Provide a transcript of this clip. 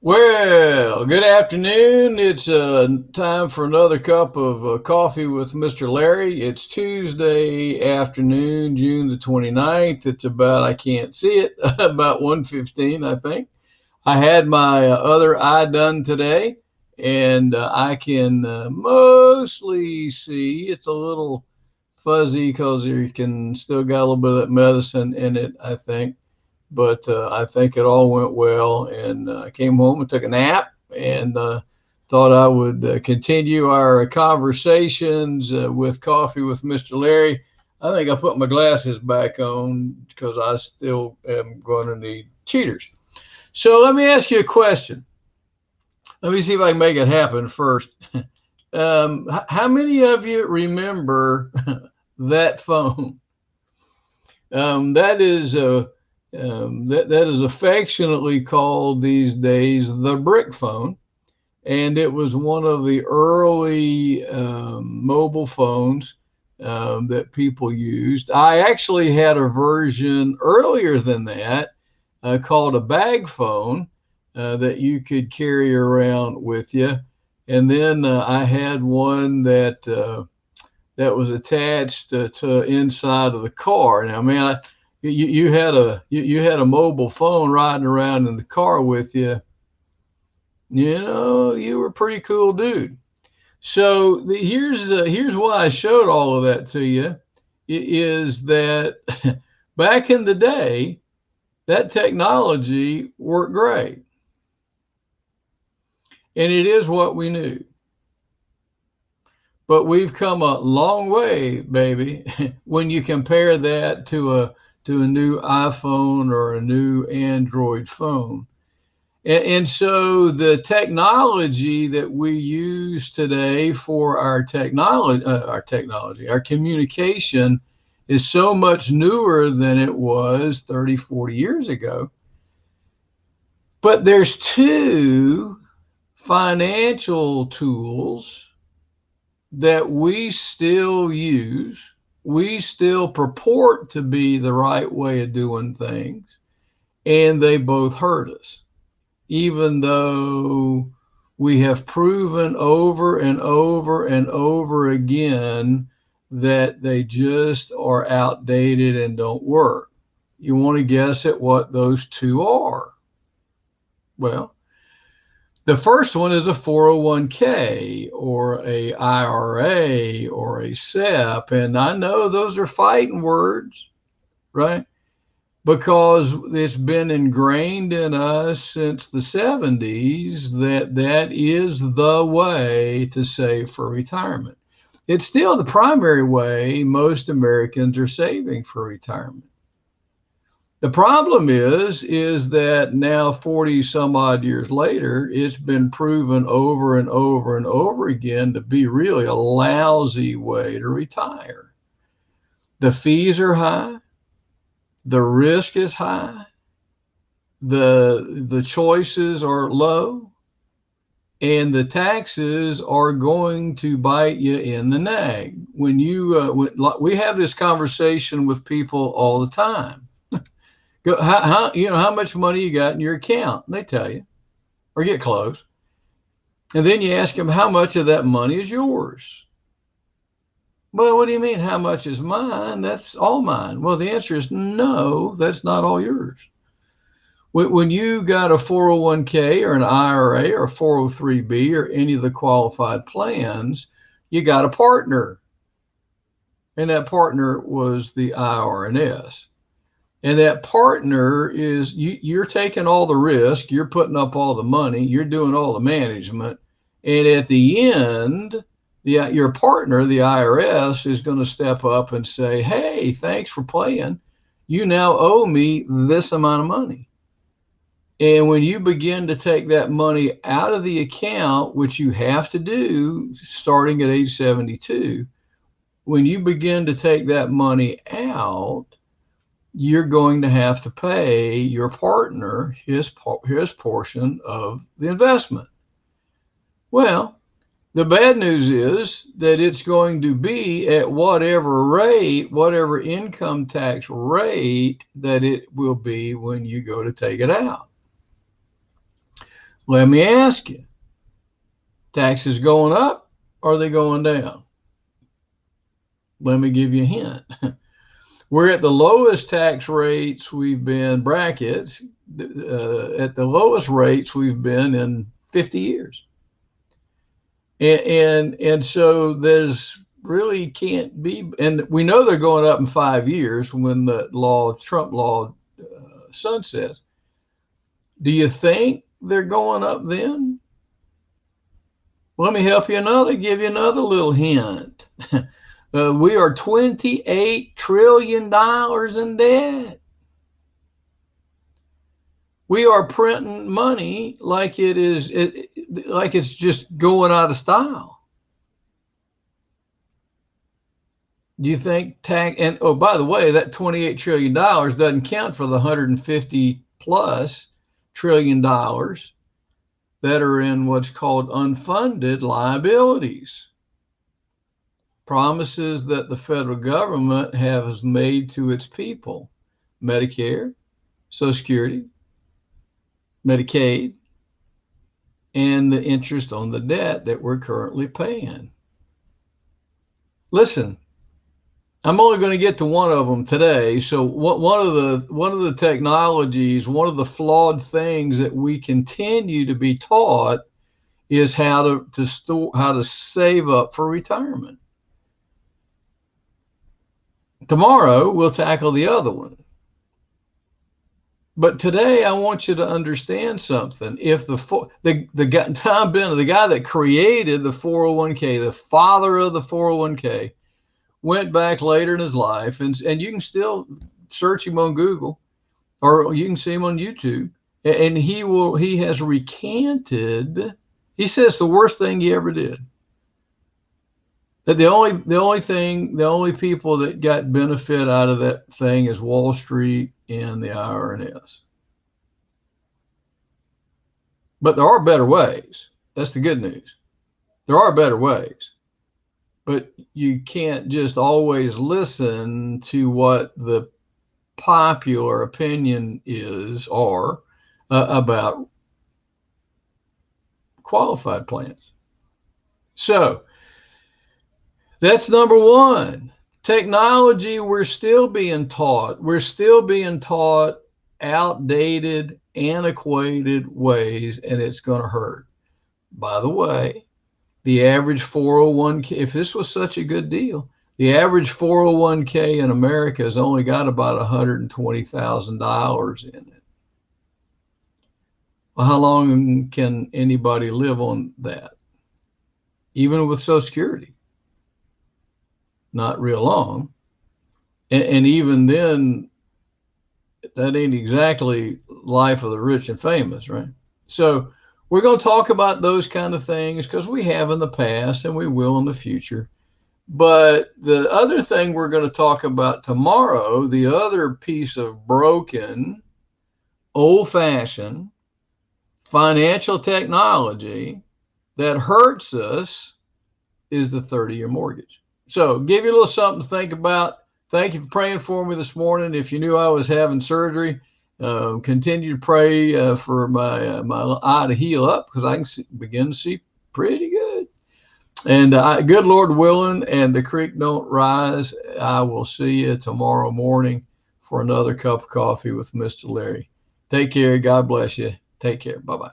Well, good afternoon. It's time for another cup of coffee with Mr. Larry. It's Tuesday afternoon, June the 29th. It's about, I can't see it, about 1:15, I think. I had my other eye done today, and I can mostly see. It's a little fuzzy because you can still got a little bit of medicine in it, I think. But I think it all went well, and I came home and took a nap, and thought I would continue our conversations with coffee with Mr. Larry. I think I put my glasses back on because I still am going to need cheaters. So let me ask you a question. Let me see if I can make it happen first. How many of you remember that phone? That is affectionately called these days the brick phone, and it was one of the early mobile phones that people used. I actually had a version earlier than that called a bag phone that you could carry around with you, and then I had one that was attached to inside of the car. Now, man, you had a mobile phone riding around in the car with you. You know, you were a pretty cool dude. So here's why I showed all of that to you is that back in the day, that technology worked great, and it is what we knew. But we've come a long way, baby, when you compare that to a new iPhone or a new Android phone. And so the technology that we use today for our communication is so much newer than it was 30, 40 years ago. But there's two financial tools that we still use, we still purport to be the right way of doing things, and they both hurt us, even though we have proven over and over and over again that they just are outdated and don't work. You want to guess at what those two are? Well, the first one is a 401k or a IRA or a SEP. And I know those are fighting words, right? Because it's been ingrained in us since the 70s that that is the way to save for retirement. It's still the primary way most Americans are saving for retirement. The problem is that now 40 some odd years later, it's been proven over and over and over again to be really a lousy way to retire. The fees are high, the risk is high, the choices are low, and the taxes are going to bite you in the neck. When we have this conversation with people all the time. How much money you got in your account? And they tell you, or get close. And then you ask them how much of that money is yours. Well, what do you mean? How much is mine? That's all mine. Well, the answer is no, that's not all yours. When you got a 401k or an IRA or a 403b or any of the qualified plans, you got a partner. And that partner was the IRS. And that partner is you're taking all the risk, you're putting up all the money, you're doing all the management. And at the end, your partner, the IRS, is going to step up and say, hey, thanks for playing. You now owe me this amount of money. And when you begin to take that money out of the account, which you have to do starting at age 72, when you begin to take that money out, you're going to have to pay your partner his portion of the investment. Well, the bad news is that it's going to be at whatever rate, whatever income tax rate that it will be when you go to take it out. Let me ask you, taxes going up or are they going down? Let me give you a hint. We're at the lowest tax rates we've been, brackets, at the lowest rates we've been in 50 years. And so there's really can't be, and we know they're going up in 5 years when the Trump law sunsets. Do you think they're going up then? Let me help you give you another little hint. We are $28 trillion in debt. We are printing money like like it's just going out of style. Do you think and oh, by the way, that $28 trillion doesn't count for the 150 plus trillion dollars that are in what's called unfunded liabilities. Promises that the federal government has made to its people. Medicare, Social Security, Medicaid, and the interest on the debt that we're currently paying. Listen, I'm only going to get to one of them today. So one of the technologies, one of the flawed things that we continue to be taught is how to save up for retirement. Tomorrow we'll tackle the other one. But today I want you to understand something. If the guy, Tom Bennett, the guy that created the 401k, the father of the 401k, went back later in his life, and you can still search him on Google, or you can see him on YouTube, and he has recanted. He says the worst thing he ever did. That the only people that got benefit out of that thing is Wall Street and the IRS. But there are better ways. That's the good news. There are better ways. But you can't just always listen to what the popular opinion are about qualified plans. So that's number one. Technology, we're still being taught. We're still being taught outdated, antiquated ways, and it's going to hurt. By the way, the average 401k, if this was such a good deal, the average 401k in America has only got about $120,000 in it. Well, how long can anybody live on that? Even with Social Security? Not real long. And even then, that ain't exactly life of the rich and famous, right? So we're going to talk about those kind of things because we have in the past and we will in the future. But the other thing we're going to talk about tomorrow, the other piece of broken, old-fashioned financial technology that hurts us, is the 30-year mortgage. So give you a little something to think about. Thank you for praying for me this morning. If you knew I was having surgery, continue to pray for my eye to heal up, because I can begin to see pretty good. And good Lord willing, and the creek don't rise, I will see you tomorrow morning for another cup of coffee with Mr. Larry. Take care. God bless you. Take care. Bye-bye.